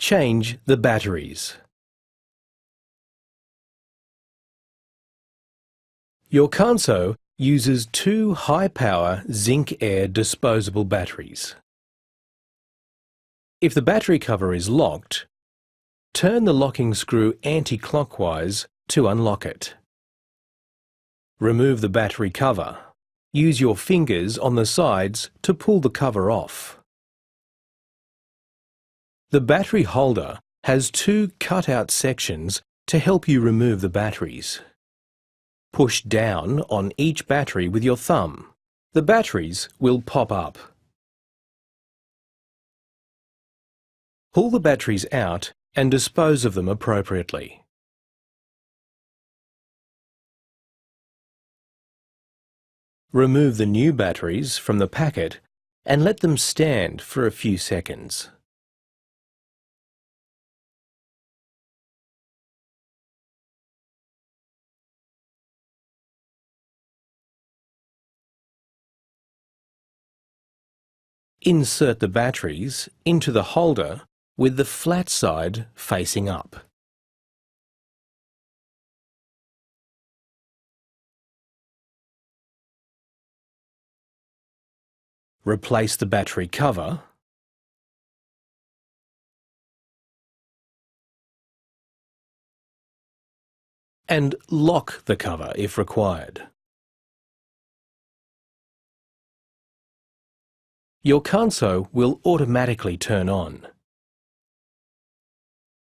Change the batteries. Your Kanso uses two high-power zinc-air disposable batteries. If the battery cover is locked, turn the locking screw anti-clockwise to unlock it. Remove the battery cover. Use your fingers on the sides to pull the cover off. The battery holder has two cut-out sections to help you remove the batteries. Push down on each battery with your thumb. The batteries will pop up. Pull the batteries out and dispose of them appropriately. Remove the new batteries from the packet and let them stand for a few seconds. Insert the batteries into the holder with the flat side facing up. Replace the battery cover and lock the cover if required. Your Kanso will automatically turn on.